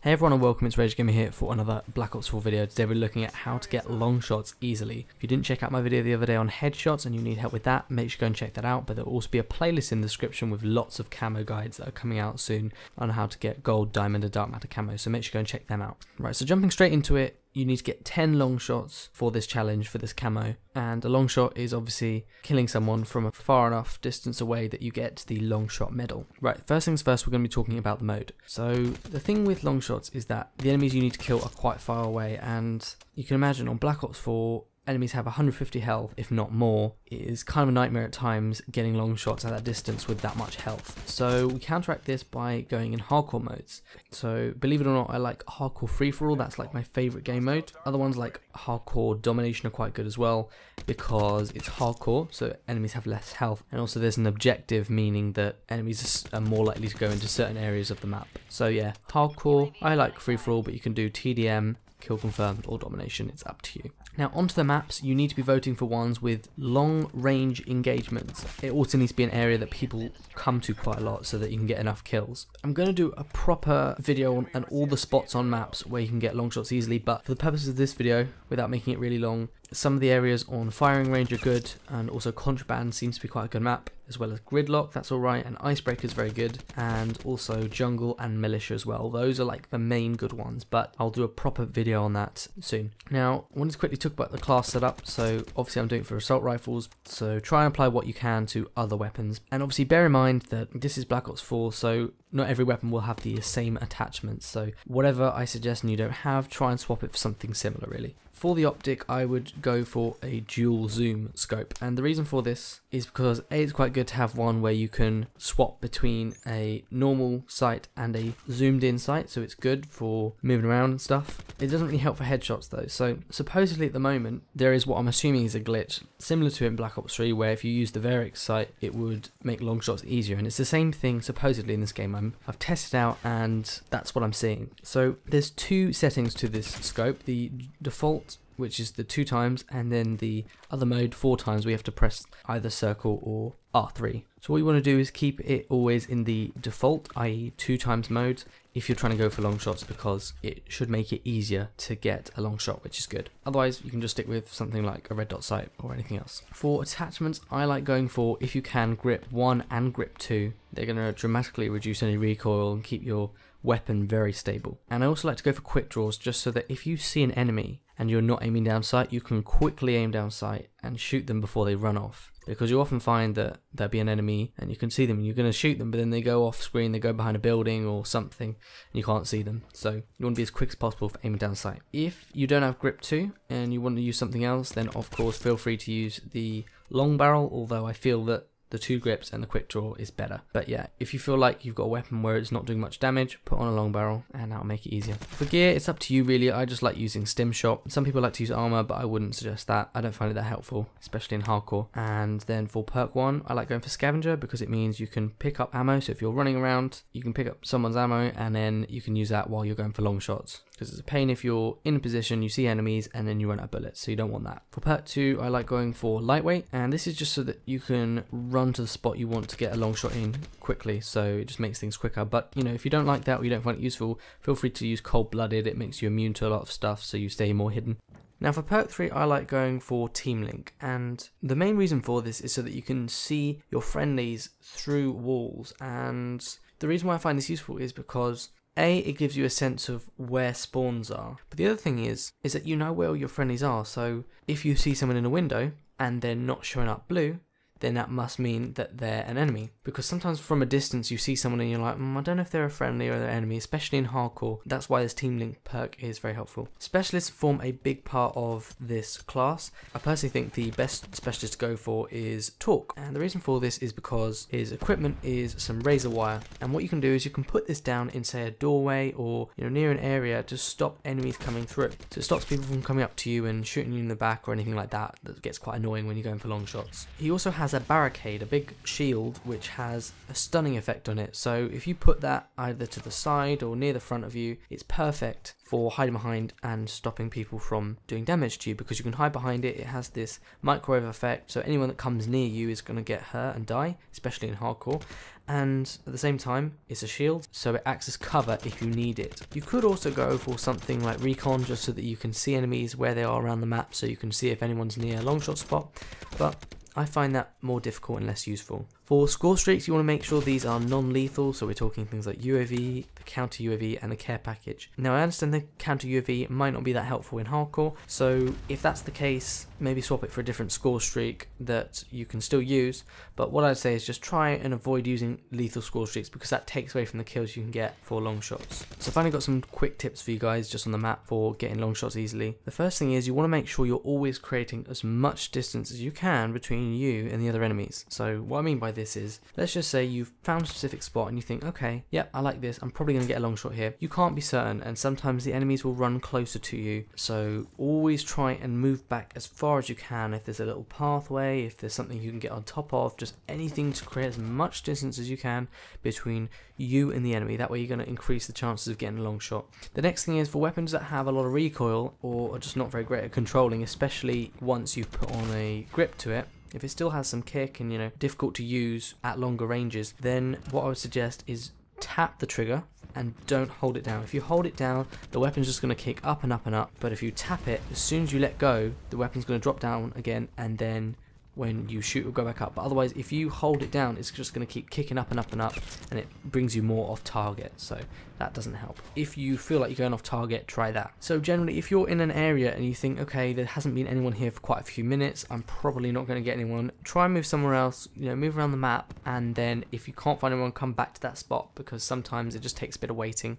Hey everyone and welcome, it's Rage Gamer here for another Black Ops 4 video. Today we're looking at how to get long shots easily. If you didn't check out my video the other day on headshots and you need help with that, make sure you go and check that out. But there'll also be a playlist in the description with lots of camo guides that are coming out soon on how to get gold, diamond and dark matter camo, so make sure you go and check them out. Right, so jumping straight into it, you need to get 10 long shots for this challenge, for this camo. And a long shot is obviously killing someone from a far enough distance away that you get the long shot medal. Right, first things first, we're going to be talking about the mode. So the thing with long shots is that the enemies you need to kill are quite far away, and you can imagine on Black Ops 4, enemies have 150 health, if not more. It is kind of a nightmare at times getting long shots at that distance with that much health. So we counteract this by going in hardcore modes. So believe it or not, I like hardcore free-for-all, that's like my favourite game mode. Other ones like hardcore domination are quite good as well because it's hardcore, so enemies have less health, and also there's an objective, meaning that enemies are more likely to go into certain areas of the map. So yeah, hardcore, I like free-for-all, but you can do TDM, kill confirmed or domination, it's up to you. Now onto the maps, you need to be voting for ones with long range engagements. It also needs to be an area that people come to quite a lot so that you can get enough kills. I'm going to do a proper video on all the spots on maps where you can get long shots easily, but for the purposes of this video, without making it really long, some of the areas on firing range are good, and also contraband seems to be quite a good map, as well as gridlock, that's alright, and icebreaker is very good, and also jungle and militia as well. Those are like the main good ones, but I'll do a proper video on that soon. Now I wanted to quickly talk about the class setup. So obviously I'm doing it for assault rifles, so try and apply what you can to other weapons, and obviously bear in mind that this is Black Ops 4, so not every weapon will have the same attachments, so whatever I suggest and you don't have, try and swap it for something similar really. For the optic, I would go for a dual zoom scope, and the reason for this is because A, it's quite good to have one where you can swap between a normal sight and a zoomed in sight, so it's good for moving around and stuff. It doesn't really help for headshots though, so supposedly at the moment there is what I'm assuming is a glitch, similar to in Black Ops 3, where if you use the Varix sight it would make long shots easier, and it's the same thing supposedly in this game. I've tested out and that's what I'm seeing. So there's two settings to this scope, the default, which is the 2 times, and then the other mode 4 times. We have to press either circle or R3. So what you want to do is keep it always in the default, i.e. 2 times mode, if you're trying to go for long shots, because it should make it easier to get a long shot, which is good. Otherwise you can just stick with something like a red dot sight or anything else. For attachments, I like going for, if you can, grip 1 and grip 2. They're going to dramatically reduce any recoil and keep your weapon very stable. And I also like to go for quick draws, just so that if you see an enemy and you're not aiming down sight, you can quickly aim down sight and shoot them before they run off. Because you often find that there'll be an enemy and you can see them and you're going to shoot them, but then they go off screen, they go behind a building or something and you can't see them. So you want to be as quick as possible for aiming down sight. If you don't have grip 2 and you want to use something else, then of course feel free to use the long barrel, although I feel that the 2 grips and the quick draw is better. But yeah, if you feel like you've got a weapon where it's not doing much damage, put on a long barrel and that'll make it easier. For gear, it's up to you really. I just like using stim shot. Some people like to use armor, but I wouldn't suggest that. I don't find it that helpful, especially in hardcore. And then for perk 1, I like going for scavenger because it means you can pick up ammo. So if you're running around, you can pick up someone's ammo and then you can use that while you're going for long shots. Because it's a pain if you're in a position, you see enemies, and then you run out of bullets, so you don't want that. For perk 2, I like going for lightweight, and this is just so that you can run to the spot you want to get a long shot in quickly, so it just makes things quicker. But, you know, if you don't like that or you don't find it useful, feel free to use cold-blooded. It makes you immune to a lot of stuff, so you stay more hidden. Now for perk 3, I like going for Team Link, and the main reason for this is so that you can see your friendlies through walls, and the reason why I find this useful is because A, it gives you a sense of where spawns are, but the other thing is that you know where all your friendlies are, so if you see someone in a window and they're not showing up blue, then that must mean that they're an enemy. Because sometimes from a distance you see someone and you're like, I don't know if they're a friendly or they're an enemy, especially in hardcore. That's why this Team Link perk is very helpful. Specialists form a big part of this class. I personally think the best specialist to go for is Torque, and the reason for this is because his equipment is some razor wire, and what you can do is you can put this down in, say, a doorway or, you know, near an area to stop enemies coming through. So it stops people from coming up to you and shooting you in the back or anything like that. That gets quite annoying when you're going for long shots. He also has has a barricade, a big shield, which has a stunning effect on it. So if you put that either to the side or near the front of you, it's perfect for hiding behind and stopping people from doing damage to you, because you can hide behind it. It has this microwave effect, so anyone that comes near you is going to get hurt and die, especially in hardcore. And at the same time, it's a shield, so it acts as cover if you need it. You could also go for something like recon, just so that you can see enemies where they are around the map, so you can see if anyone's near a long shot spot, but I find that more difficult and less useful. For score streaks, you want to make sure these are non-lethal, so we're talking things like UAV, counter UAV, and a care package. Now I understand the counter UAV might not be that helpful in hardcore, so if that's the case, maybe swap it for a different score streak that you can still use, but what I'd say is just try and avoid using lethal score streaks, because that takes away from the kills you can get for long shots. So I've finally got some quick tips for you guys just on the map for getting long shots easily. The first thing is you want to make sure you're always creating as much distance as you can between you and the other enemies. So what I mean by this is, let's just say you've found a specific spot and you think, okay, yep, I like this, I'm probably going to get a long shot here. You can't be certain, and sometimes the enemies will run closer to you, so always try and move back as far as you can. If there's a little pathway, if there's something you can get on top of, just anything to create as much distance as you can between you and the enemy. That way you're going to increase the chances of getting a long shot. The next thing is, for weapons that have a lot of recoil or are just not very great at controlling, especially once you've put on a grip to it, if it still has some kick and, you know, difficult to use at longer ranges, then what I would suggest is tap the trigger and don't hold it down. If you hold it down, the weapon's just going to kick up and up and up, but if you tap it, as soon as you let go, the weapon's going to drop down again, and then when you shoot, it will go back up. But otherwise, if you hold it down, it's just going to keep kicking up and up and up, and it brings you more off target, so that doesn't help. If you feel like you're going off target, try that. So generally, if you're in an area and you think, okay, there hasn't been anyone here for quite a few minutes, I'm probably not going to get anyone, try and move somewhere else, you know, move around the map, and then if you can't find anyone, come back to that spot, because sometimes it just takes a bit of waiting.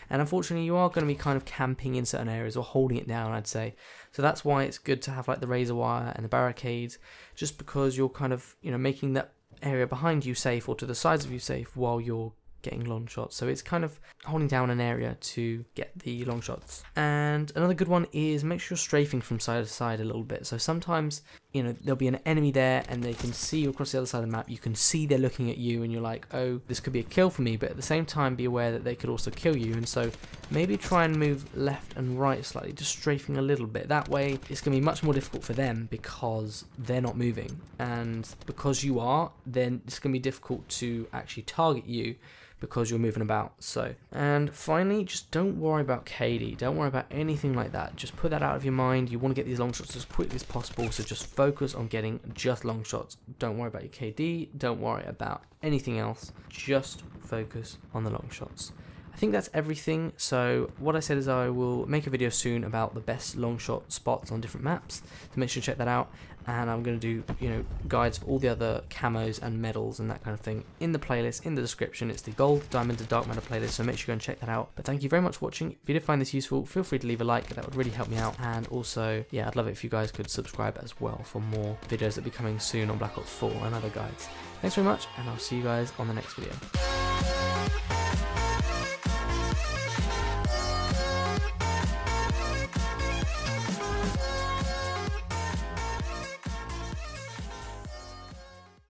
And unfortunately, you are going to be kind of camping in certain areas or holding it down, I'd say. So that's why it's good to have like the razor wire and the barricades, just because you're kind of, you know, making that area behind you safe or to the sides of you safe while you're getting long shots. So it's kind of holding down an area to get the long shots. And another good one is make sure you're strafing from side to side a little bit. So sometimes, you know, there'll be an enemy there and they can see you across the other side of the map. You can see they're looking at you and you're like, oh, this could be a kill for me, but at the same time be aware that they could also kill you. And so maybe try and move left and right slightly, just strafing a little bit. That way it's going to be much more difficult for them because they're not moving, and because you are, then it's going to be difficult to actually target you because you're moving about. So, and finally, just don't worry about KD, don't worry about anything like that. Just put that out of your mind. You want to get these long shots as quickly as possible, so just focus on getting just long shots. Don't worry about your KD, don't worry about anything else, just focus on the long shots. I think that's everything. So what I said is I will make a video soon about the best long shot spots on different maps, so make sure to check that out. And I'm going to do, you know, guides for all the other camos and medals and that kind of thing in the playlist, in the description. It's the gold, diamond and dark matter playlist, so make sure you go and check that out. But thank you very much for watching. If you did find this useful, feel free to leave a like, that would really help me out. And also, yeah, I'd love it if you guys could subscribe as well for more videos that will be coming soon on Black Ops 4 and other guides. Thanks very much, and I'll see you guys on the next video.